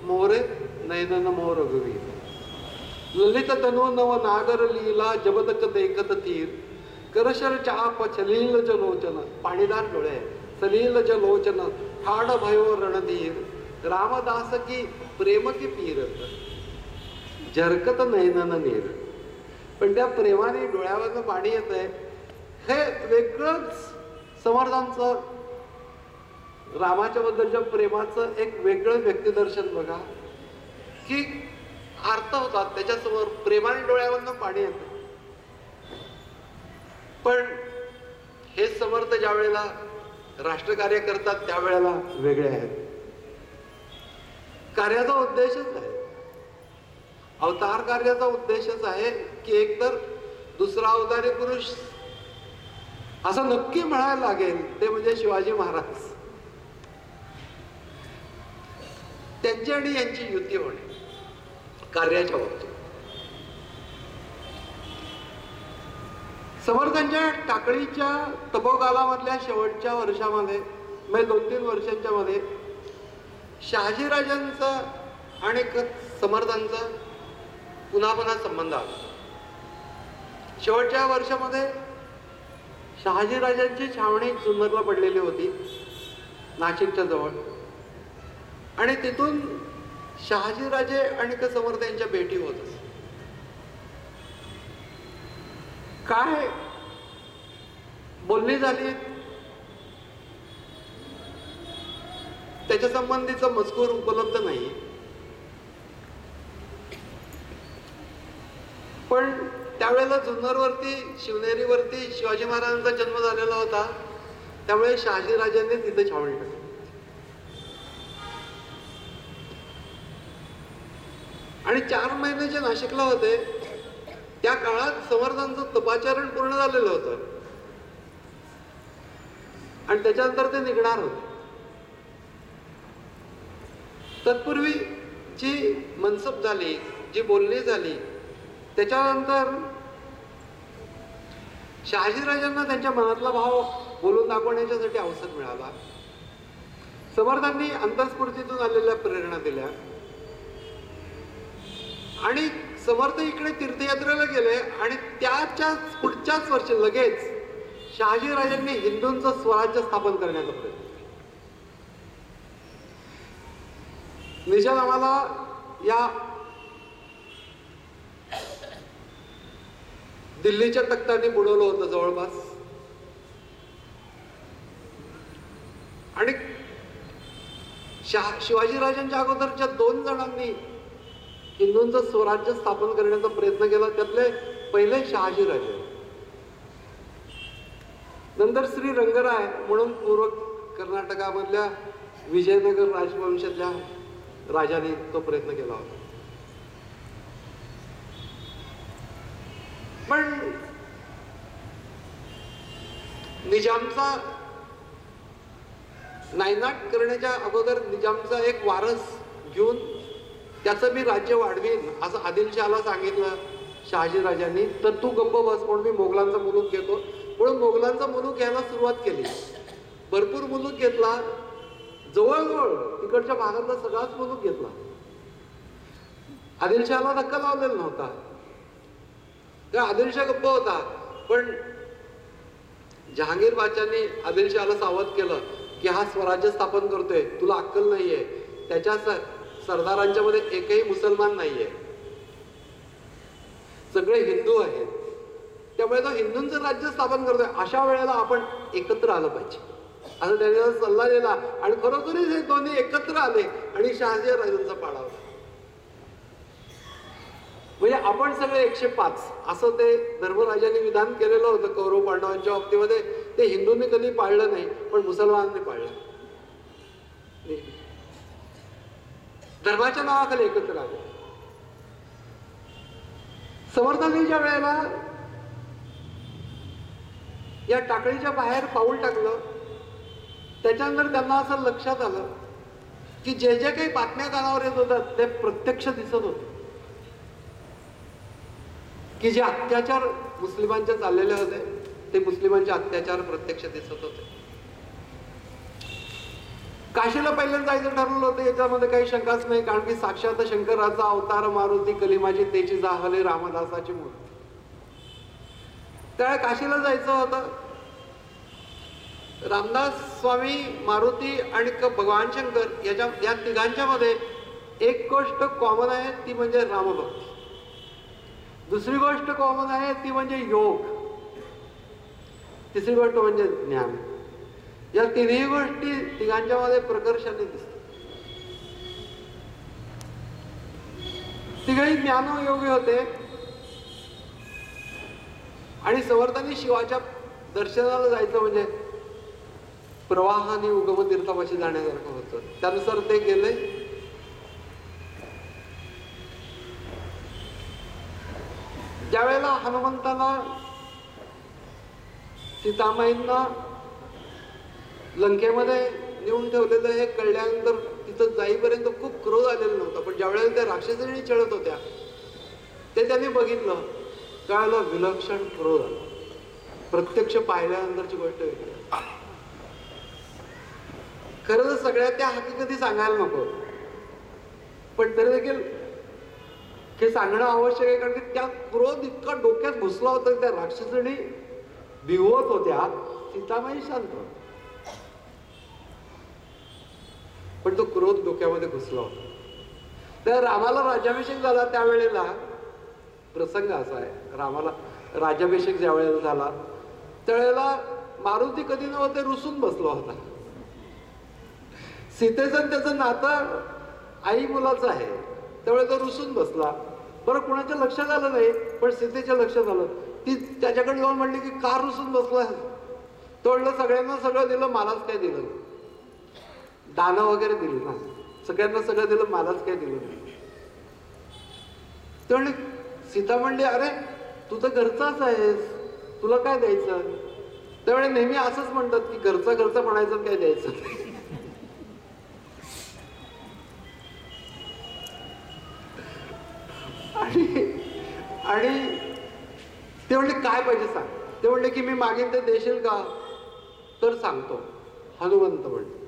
मोरे, नयनन मोर रघुवीर. ललित तनु नव नागर लीला जबदक देखत तीर, करशर चाप छलील जलोचन. पाणीदार डोळे, सलील जलोचन ठाड भयो रणधीर. रामदास की प्रेम की पीरत, झरकत नयनन नीर. पण त्या प्रेमाने डोळ्यावरनं पाणी येत आहे. हे वेगळंच समर्थांचं रामाच्या बद्दलच्या प्रेमाचं एक वेगळं व्यक्तिदर्शन बघा, की अर्थ होतात त्याच्यासमोर प्रेमाने डोळ्यावरनं पाणी येतं. पण हे समर्थ ज्या वेळेला राष्ट्रकार्य करतात त्यावेळेला वेगळे आहेत. कार्याचा उद्देशच आहे, अवतार कार्याचा उद्देशच आहे की एकतर दुसरा अवतारी पुरुष असं नक्की म्हणायला लागेल ते म्हणजे शिवाजी महाराज. त्यांची आणि यांची युती होणे कार्याच्या बाबतीत. समर्थांच्या टाकळीच्या तपोकालामधल्या शेवटच्या वर्षामध्ये म्हणजे 2-3 वर्षांच्या मध्ये शहाजीराजांचा आणि समर्थांचा पुन्हा पुन्हा संबंध आला. शेवटच्या वर्षामध्ये शहाजीराजांची छावणी जुन्नरला पडलेली होती नाशिकच्या जवळ, आणि तिथून शहाजीराजे आणि समर्थ यांच्या भेटी होत असत. काय बोलणी झाली त्याच्या संबंधीचा मजकूर उपलब्ध नाही. पण त्यावेळेला जुन्नरवरती शिवनेरीवरती शिवाजी महाराजांचा जन्म झालेला होता, त्यामुळे शहाजीराजांनी तिथे छावणी टाकली. आणि 4 महिने जे नाशिकला होते त्या काळात समर्थांचं तपाचरण पूर्ण झालेलं होतं आणि त्याच्यानंतर ते निघणार होते. तत्पूर्वी जी मनसब झाली, जी बोलणी झाली, त्याच्यानंतर शहाजीराजांना त्यांच्या मनातला भाव बोलून दाखवण्यासाठी अवसर मिळाला. समर्थांनी अंतःस्फूर्तीतून आलेल्या प्रेरणा दिल्या आणि समर्थ इकडे तीर्थयात्रेला गेले आणि त्याच्याच पुढच्याच वर्षी लगेच शहाजीराजांनी हिंदूंचं स्वराज्य स्थापन करण्याचा प्रयत्न केला. निजामाला या दिल्लीच्या तख्तांनी बुडवलं होतं जवळपास, आणि शिवाजीराजांच्या अगोदरच्या 2 जणांनी हिंदूंचं स्वराज्य स्थापन करण्याचा प्रयत्न केला. त्यातले पहिले शहाजीराजे, नंतर श्री रंगराय म्हणून पूर्व कर्नाटकामधल्या विजयनगर राजवंशातल्या राजाने तो प्रयत्न केला होता. पण निजामचा नायनाट करण्याच्या अगोदर निजामचा एक वारस घेऊन त्याचं मी राज्य वाढवीन असं आदिलशहाला सांगितलं शहाजीराजांनी. तर तू गप्प बस म्हणून मी मोगलांचा मुलूक घेतो. म्हणून मोगलांचा मुलूक घ्यायला सुरुवात केली. भरपूर मुलूक घेतला, जवळजवळ तिकडच्या भागातला सगळाच मुलूक घेतला. आदिलशहाला धक्का लावलेला नव्हता, तर आदिलशाह गप्प होता. पण जहांगीर बादशाहनी आदिलशहाला सावध केलं की हा स्वराज्य स्थापन करतोय, तुला अक्कल नाहीये, त्याच्या सरदारांच्या मध्ये एकही मुसलमान नाहीये, सगळे हिंदू आहेत, त्यामुळे तो हिंदूंचं राज्य स्थापन करतोय, अशा वेळेला आपण एकत्र आलं पाहिजे असं त्याने सल्ला दिला. आणि खरोखरीच हे दोन्ही एकत्र आले आणि शहाजीराजांचा पाडावला. म्हणजे आपण सगळे 105 असं ते धर्मराजांनी विधान केलेलं होतं कौरव पांडवांच्या बाबतीमध्ये. ते हिंदूंनी कधी पाळलं नाही, पण मुसलमानांनी पाळलं. धर्माच्या नावाखाली एकत्र आले. समर्थांच्या वेळेला या टाकळीच्या बाहेर पाऊल टाकलं. त्याच्यानंतर त्यांना असं लक्षात आलं की जे जे काही बातम्या कानावर येत होतात ते प्रत्यक्ष दिसत होते की जे अत्याचार मुस्लिमांचे चाललेले होते ते मुस्लिमांचे अत्याचार प्रत्यक्ष दिसत होते. काशीला पहिल्यांदा जायचं ठरवलं होतं, याच्यामध्ये काही शंकाच नाही, कारण की साक्षात शंकराचा अवतार मारुती कलिमाची तेची जाहले रामदासाची मूर्ती. त्यावेळी काशीला जायचं होतं. रामदास स्वामी, मारुती आणि भगवान शंकर या तिघांच्या मध्ये एक गोष्ट कॉमन आहे, ती म्हणजे रामभक्ती. दुसरी गोष्ट कॉमन आहे ती म्हणजे योग. तिसरी गोष्ट म्हणजे ज्ञान. या तिन्ही गोष्टी तिघांच्या मध्ये प्रकर्षाने दिसतात. तिघही ज्ञानयोगी होते आणि समर्थांनी शिवाच्या दर्शनाला जायचं म्हणजे प्रवाहाने उगम तीर्थापाशी जाण्यासारखं होतं. त्यानुसार ते गेले. ज्यावेळेला हनुमंताला सीतामाईंना लंकेमध्ये नेऊन ठेवलेलं हे कळल्यानंतर तिथं जाईपर्यंत खूप क्रोध आलेला नव्हता. पण ज्यावेळेला त्या राक्षसिणी चढत होत्या ते त्यांनी बघितलं, त्यावेळेला विलक्षण क्रोध आला. प्रत्यक्ष पाहिल्यानंतरची गोष्ट वेगळी. खरं तर सगळ्या त्या हकीकती सांगायला नको, पण तरी देखील हे सांगणं आवश्यक आहे, कारण की त्या क्रोध इतका डोक्यात घुसला होता की त्या राक्षसिणी भिवत होत्या, सीतामाई शांत होत्या. पण तो क्रोध डोक्यामध्ये घुसला होता. तर रामाला राज्याभिषेक झाला त्यावेळेला प्रसंग असा आहे, रामाला राज्याभिषेक ज्या वेळेला झाला त्यावेळेला मारुती कधी नव्हते रुसून बसला होता. सीतेचं त्याचं नातं आई मुलाचं आहे, त्यावेळेला तो रुसून बसला. बरं, कुणाच्या लक्षात आलं नाही, पण सीतेच्या लक्षात आलं. ती त्याच्याकडे जाऊन म्हणली की का रुसून बसला. तो म्हणलं सगळ्यांना सगळं दिलं, मलाच काय दिलं. दानं वगैरे दिली ना, सगळ्यांना सगळं दिलं, मलाच काय दिलं नाही. ते म्हणले, सीता म्हणली अरे तू तर घरचाच आहेस, तुला काय द्यायचं. त्यावेळे नेहमी असंच म्हणतात की घरचा घरचा म्हणायचं, काय द्यायचं. आणि ते म्हणले काय पाहिजे सांग. ते म्हणले की मी मागेन ते देशील का. तर सांगतो. हनुमंत म्हणले.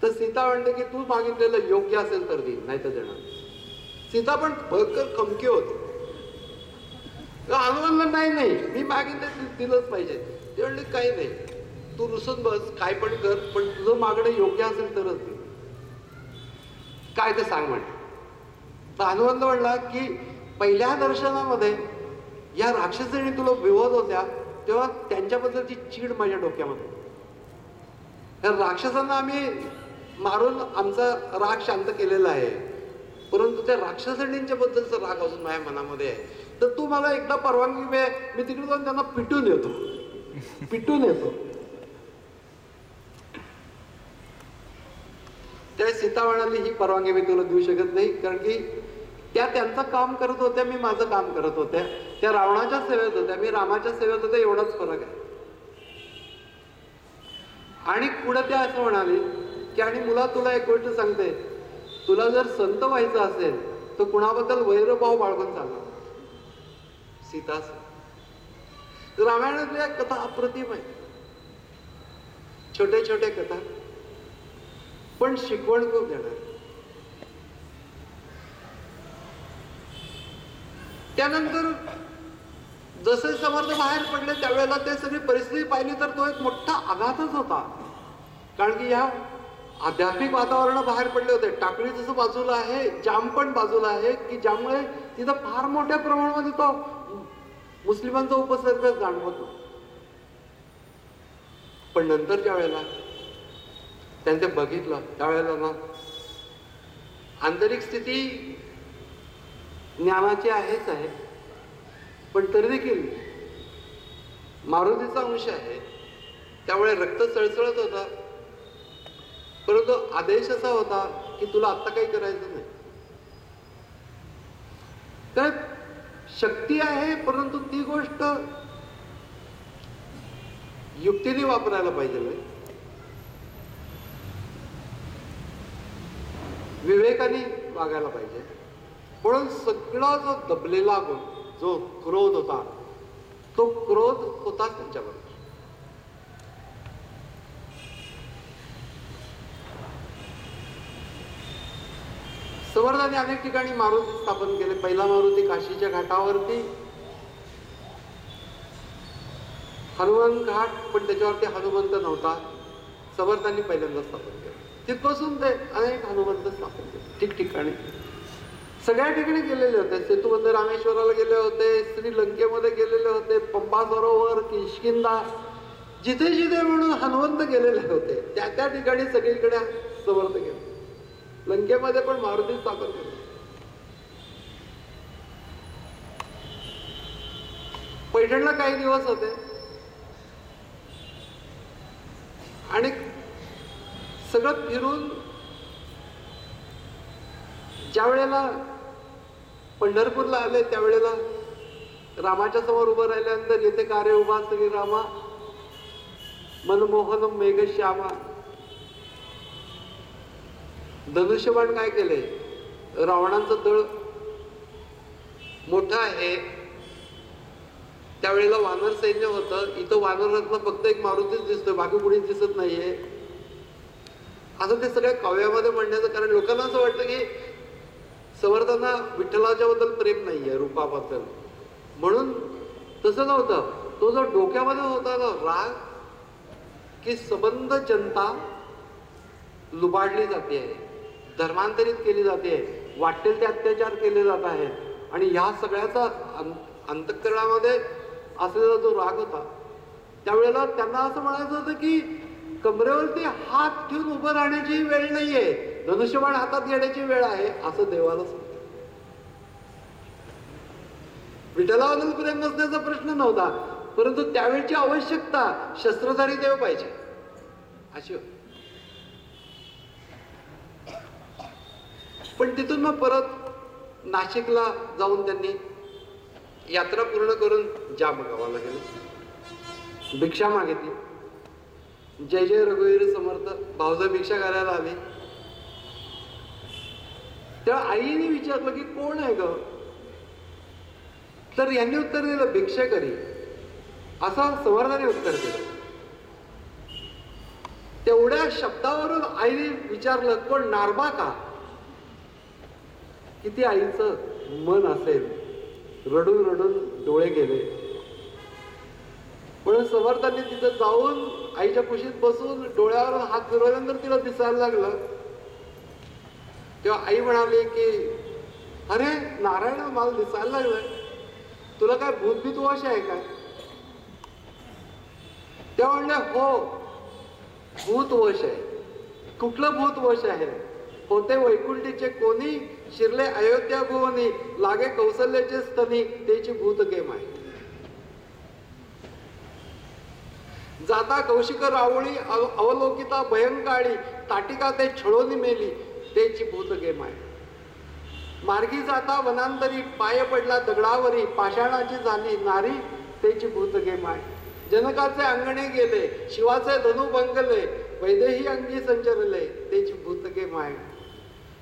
तर सीता म्हणते की तू मागितलेलं योग्य असेल तर देईन, नाही तर देणार. सीता पण भयंकर खमकी होती. हनुमान नाही नाही मी मागितलं दिलंच पाहिजे. ते म्हणले काही नाही, तू रुसून बस, काय पण कर, पण तुझं मागणं योग्य असेल तरच दे. काय ते सांग म्हणे. तर हनुमंत म्हणला की पहिल्या दर्शनामध्ये या राक्षसीने तुला विरोध होत्या तेव्हा त्यांच्याबद्दलची चीड माझ्या डोक्यामध्ये. या राक्षसांना आम्ही मारून आमचा राग शांत केलेला आहे, परंतु त्या राक्षसणींच्या बद्दलचा राग अजून माझ्या मनामध्ये आहे. तर तू मला एकदा परवानगी मिळेल, मी तिकडे जाऊन त्यांना पिटून येतो. त्या सीता म्हणाली ही परवानगी मी तुला देऊ शकत नाही, कारण की त्या त्यांचं काम करत होत्या, मी माझं काम करत होत्या. त्या रावणाच्या सेवेत होत्या, मी रामाच्या सेवेत होत्या, एवढाच फरक आहे. आणि पुढे त्या असं म्हणाली की आणि मुला तुला एक गोष्ट सांगते, तुला जर संत व्हायचं असेल तर कुणाबद्दल वैरभाव बाळगून चालणार. सीता रामायणातल्या कथा अप्रतिम आहे, छोटे छोटे कथा, पण शिकवण खूप देणार. त्यानंतर जसे समर्थ बाहेर पडले त्यावेळेला ते सगळी परिस्थिती पाहिली तर तो एक मोठा आघातच होता. कारण की या आध्यात्मिक वातावरण बाहेर पडले होते. टाकळी जसं बाजूला आहे, जाम पण बाजूला आहे, की ज्यामुळे तिथं फार मोठ्या प्रमाणामध्ये तो मुस्लिमांचा उपसर्ग जाणवतो. पण नंतरच्या वेळेला त्यांनी बघितलं त्यावेळेला ना आंतरिक स्थिती ज्ञानाची आहेच आहे, पण तरी देखील मारुतीचा अंश आहे, त्यामुळे रक्त सळसळत होता. परंतु आदेश असा होता की तुला आत्ता काही करायचं नाही. तर शक्ती आहे, परंतु ती गोष्ट युक्तीने वापरायला पाहिजे, विवेकाने वागायला पाहिजे. म्हणून सगळा जो दबलेला जो क्रोध होता तो क्रोध होता त्यांच्यावर. समर्थांनी अनेक ठिकाणी मारुती स्थापन केले. पहिला मारुती काशीच्या घाटावरती, हनुमान घाट, पण त्याच्यावरती हनुमंत नव्हता. समर्थांनी पहिल्यांदा स्थापन केलं. तिथपासून ते अनेक हनुमंत स्थापन केले ठिकठिकाणी, सगळ्या ठिकाणी गेलेले होते. सेतूमध्ये रामेश्वराला गेले होते, श्रीलंकेमध्ये गेलेले होते, पंपा सरोवर, किष्किंधा, जिथे जिथे म्हणून हनुमंत गेलेले होते त्या त्या ठिकाणी सगळीकडे समर्थ गेले. लंकेमध्ये पण मारुती स्थापन केली. पैठणला काही दिवस होते आणि सगळं फिरून ज्या वेळेला पंढरपूरला आले त्यावेळेला रामाच्या समोर उभं राहिल्यानंतर येथे कार्य उभा श्रीरामा मनमोहन मेघश्यामा. धनुष्यबाण काय केले, रावणांचं दळ मोठं आहे, त्यावेळेला वानर सैन्य होतं. इथं वानरातनं फक्त एक मारुतीच दिसतोय, बाकी कुणीच दिसत नाहीये. असं ते सगळ्या काव्यामध्ये म्हणण्याचं कारण लोकांना असं वाटतं की समर्थांना विठ्ठलाच्या बद्दल प्रेम नाहीये, रूपाबद्दल, म्हणून तसं नव्हतं. तो जो डोक्यामध्ये होता ना राग, की सबंध जनता लुबाडली जाते आहे, धर्मांतरित केली जाते, वाटेल ते अत्याचार केले जात आहेत, आणि ह्या सगळ्याचा अंतःकरणामध्ये असलेला जो राग होता, त्यावेळेला त्यांना असं म्हणायचं होतं की कमरेवरती हात ठेवून उभं राहण्याची वेळ नाहीये, धनुष्यबाण हातात घेण्याची वेळ आहे, असं देवाला सांगतो. विठ्ठलाबद्दल प्रेम नसण्याचा प्रश्न नव्हता, परंतु त्यावेळची आवश्यकता शस्त्रधारी देव पाहिजे अशी होती. पण तिथून मग परत नाशिकला जाऊन त्यांनी यात्रा पूर्ण करून जाम गावाला गेले, भिक्षा मागितली. जय जय रघुवीर समर्थ भाऊजा भिक्षा करायला आले. तेव्हा आईने विचारलं की कोण आहे ग, तर यांनी उत्तर दिलं भिक्षेकरी, असं समर्थाने उत्तर दिलं. तेवढ्या शब्दावरून आईने विचारलं कोण नारबा का. किती आईचं मन असेल, रडून रडून डोळे गेले. म्हणून समर्थांनी तिथं जाऊन आईच्या कुशीत बसून डोळ्यावर हात फिरवल्यानंतर तिला दिसायला लागलं. तेव्हा आई म्हणाली की अरे नारायण, मला दिसायला लागलंय, तुला काय भूतभीत वश आहे काय. तेव्हा म्हणले हो भूत वश आहे. कुठलं भूत वश आहे, होते वैकुंठीचे कोणी शिरले अयोध्या भुवनी, लागे कौशल्याचे स्तनी, त्याची भूतके माय. जाता कौशिक रावळी, अवलोकिता भयंकाळी, ताटिका ते छळोनी मेली, त्याची भूतके माय. मार्गी जाता वनांतरी, पाय पडला दगडावरी, पाषाणाची झाली नारी, त्याची भूतके माय. जनकाचे अंगणे गेले, शिवाचे धनु भंगले, वैदेही अंगी संचरले, त्याची भूतके माय.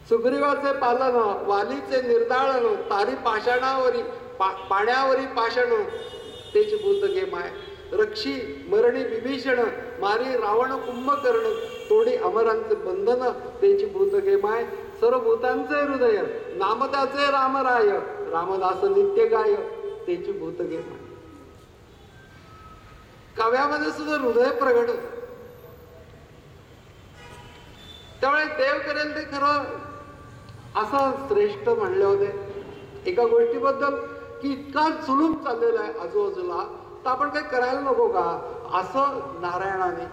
सुग्रीवाचे पालन, वालीचे निर्दाळन, तारी पाषाणावरी, पाण्यावरी पाषाण, त्याची भूतके माय. रक्षी मरणी विभीषण, मारी रावण कुंभकर्ण, तोडी अमरांचे बंधन, त्याची भूतके माय. सर्व भूतांचे हृदय, नामदाचे रामराय, रामदास नित्य गाय, त्याची भूतके माय. काव्यामध्ये सुद्धा हृदय प्रगट होत. त्यामुळे देव करेल ते खरं असं श्रेष्ठ म्हणले होते एका गोष्टीबद्दल की इतका जुलूम चाललेला आहे आजूबाजूला, तर आपण काही करायला नको का, असं नारायणाने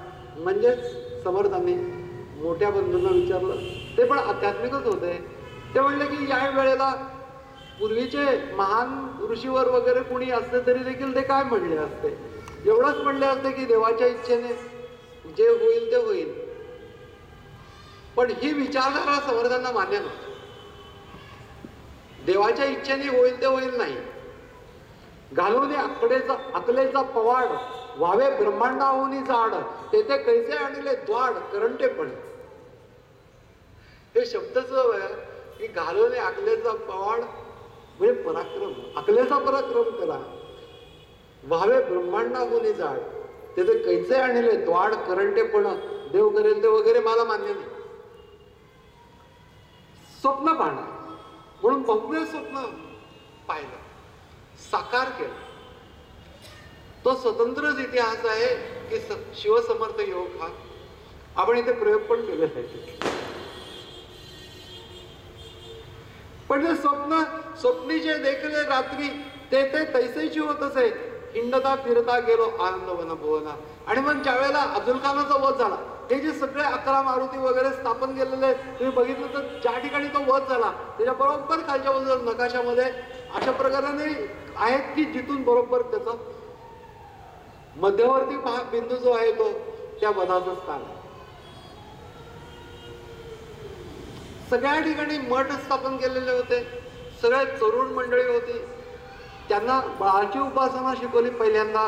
म्हणजेच समर्थांनी मोठ्या बंधूंना विचारलं. ते पण आध्यात्मिकच होते. ते म्हणले की या वेळेला पूर्वीचे महान ऋषीवर वगैरे कुणी असते तरी देखील ते काय म्हणले असते, एवढंच म्हणले असते की देवाच्या इच्छेने जे होईल ते होईल. पण ही विचारधारा समर्थांना मान्य नव्हती. देवाच्या इच्छेने होईल ते होईल नाही. घालून अकलेचा पवाड, व्हावे ब्रह्मांडाहून जाड, तेथे कैसे आणले द्वाड, करंटेपणे. हे शब्दच की घालून अकलेचा पवाड म्हणजे पराक्रम, अकलेचा पराक्रम करा. व्हावे ब्रह्मांडाहून जाड, तेथे कैसे आणले द्वाड, करंटेपण. देव करेल ते वगैरे मला मान्य नाही. स्वप्न पाहणं म्हणून भव्य स्वप्न पाहिलं, साकार केलं. तो स्वतंत्रच इतिहास आहे की शिवसमर्थ योग हा आपण इथे प्रयोग पण केलेला आहे. पण जे स्वप्नीचे देखले रात्री, ते तैसेची होत असे. हिंडता फिरता गेलो आनंद वन भुवना. आणि मग ज्या वेळेला अफजल खानाचा वध झाला, हे जे सगळे 11 मारुती वगैरे स्थापन केलेले आहेत, तुम्ही बघितलं तर ज्या ठिकाणी तो वध झाला त्याच्या बरोबर खालच्या बाजूला नकाशामध्ये अशा प्रकाराने आहेत की जिथून बरोबर त्याचा मध्यवर्ती बिंदू जो आहे तो त्या वधाचं स्थान आहे. सगळ्या ठिकाणी मठ स्थापन केलेले होते. सगळ्या तरुण मंडळी होती. त्यांना बाळाची उपासना शिकवली पहिल्यांदा.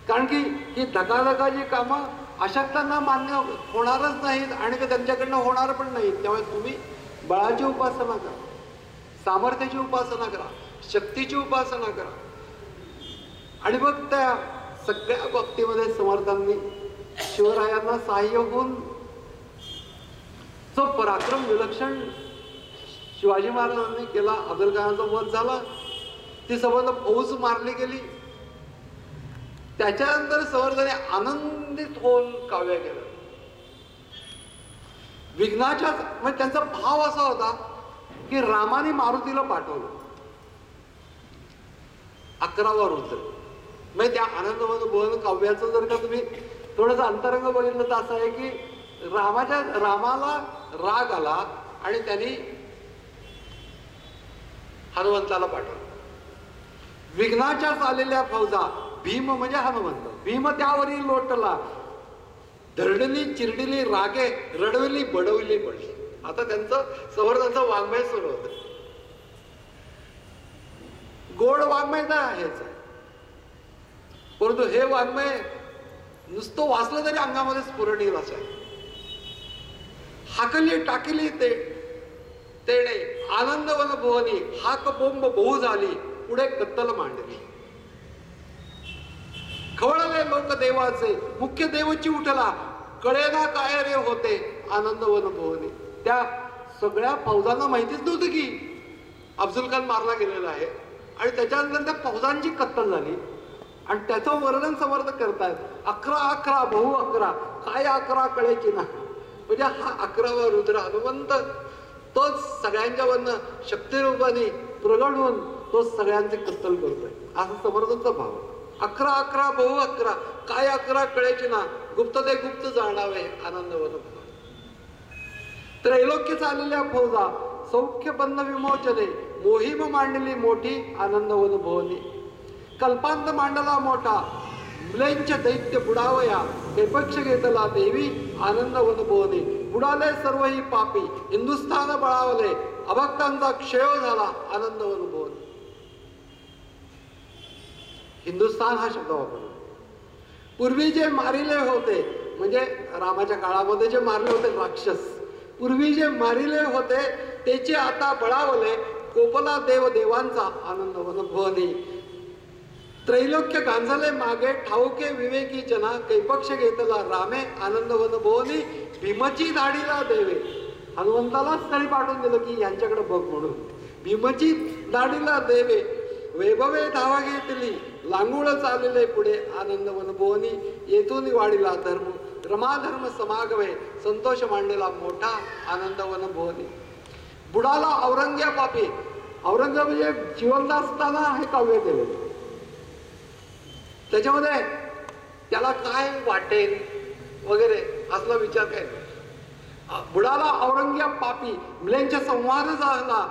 कारण की ही धकाधकाची कामं अशक्तांना मान्य होणारच नाहीत आणि ते त्यांच्याकडनं होणार पण नाहीत. त्यामुळे तुम्ही बळाची उपासना करा, सामर्थ्याची उपासना करा, शक्तीची उपासना करा. आणि मग त्या सगळ्या बाबतीमध्ये समर्थांनी शिवरायांना सहाय्य होऊन जो पराक्रम विलक्षण शिवाजी महाराजांनी केला. अफजल खानाचा वध झाला, ती संबंध फौज मारली गेली. त्याच्यानंतर समर्थाने आनंदित होऊन काव्य केलं. विघ्नाच्या म्हणजे त्यांचा भाव असा होता की रामाने मारुतीला पाठवलं 11वा रुद्र. म्हणजे त्या आनंदवन भुवन काव्याचं जर का तुम्ही थोडंसं अंतरंग बघितलं तर असं आहे की रामाला राग आला आणि त्यांनी हनुमंताला पाठवलं. विघ्नाच्याच आलेल्या फौजा, भीम म्हणजे हनुमंत, भीम त्यावरी लोटला, धरडली चिरडिली रागे, रडविली बडविली पडली. आता त्यांचं समर्थांचं वाङ्मय सुरू होत. गोड वाङ्मय तर आहेच आहे, परंतु हे वाङ्मय नुसतं वाचलं तरी अंगामध्ये स्फुरण येईल असं आहे. हाकली टाकली तेणे आनंदवन भुवनी, हाक बोंब बहु झाली, पुढे कत्तल मांडली. खवळले लोक देवाचे, मुख्य देवची उठला, कळेना काय रे होते आनंदवन भुवनी. त्या सगळ्या फौजांना माहितीच नव्हतं की अफजल खान मारला गेलेला आहे आणि त्याच्यानंतर त्या फौजांची कत्तल झाली. आणि त्याचं वर्णन समर्थ करतायत. 11 बहु 11, काय 11 कळेची ना. म्हणजे हा 11वा रुद्र हनुमंत तोच सगळ्यांच्या वरनं शक्तिरूपाने प्रगट होऊन तो सगळ्यांचे कत्तल करतोय, असं समर्थांचा भाव. 11 बहु 11, काय 11 कळेची ना, गुप्त ते गुप्त जाणावे आनंदवन. त्रैलोक्य चाललेल्या फौजा सौख्य बंध विमोचने मोहीम मांडली मोठी आनंद वनभुवनी. कल्पांत मांडला मोठा मुलेंचे दैत्य बुडावया कैपक्ष घेतला देवी आनंद वनभुवनी. बुडाले सर्व ही पापी हिंदुस्थान बळावले अभक्तांचा क्षय झाला आनंद वनभुवनी. हिंदुस्थान हा शब्द वापरला. पूर्वी जे मारिले होते म्हणजे रामाच्या काळामध्ये जे मारले होते राक्षस, पूर्वी जे मारिले होते त्याचे आता बळावले कोपला देव देवांचा आनंद वनभुवनी. त्रैलोक्य गांजले मागे ठाऊके विवेकी जना कैपक्ष घेतला रामे आनंद वनभुवनी. भीमची दाढीला देवे हनुमंताला स्थळी पाठवून दिलं की यांच्याकडे बघ म्हणून. भीमची दाढीला देवे वैभवे धावा घेतली लांगुळ चालले पुढे आनंद वनभुवनी. येथून वाढीला धर्म रमाधर्म समागवे संतोष मांडला मोठा आनंद वनभुवनी. बुडाला औरंग्या पापी. औरंगजेब म्हणजे जिवंत असताना हे काव्य केलं. त्याच्यामध्ये त्याला काय वाटेल वगैरे असला विचार काय. बुडाला औरंग्या पापी मुलांच्या संवाद झाला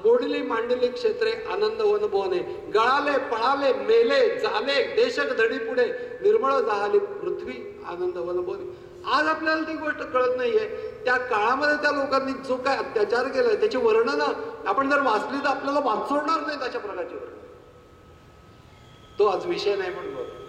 मोडली मांडली क्षेत्रे आनंद वनभुवने. गळाले पळाले मेले झाले देशक धडी पुढे निर्मळ झाली पृथ्वी आनंद वनभुवने. आज आपल्याला ती गोष्ट कळत नाहीये. त्या काळामध्ये त्या लोकांनी जो काय अत्याचार केलाय त्याची वर्णन आपण जर वाचली तर आपल्याला वाचवणार नाही तशा प्रकारची वर्णन. तो आज विषय नाही म्हणून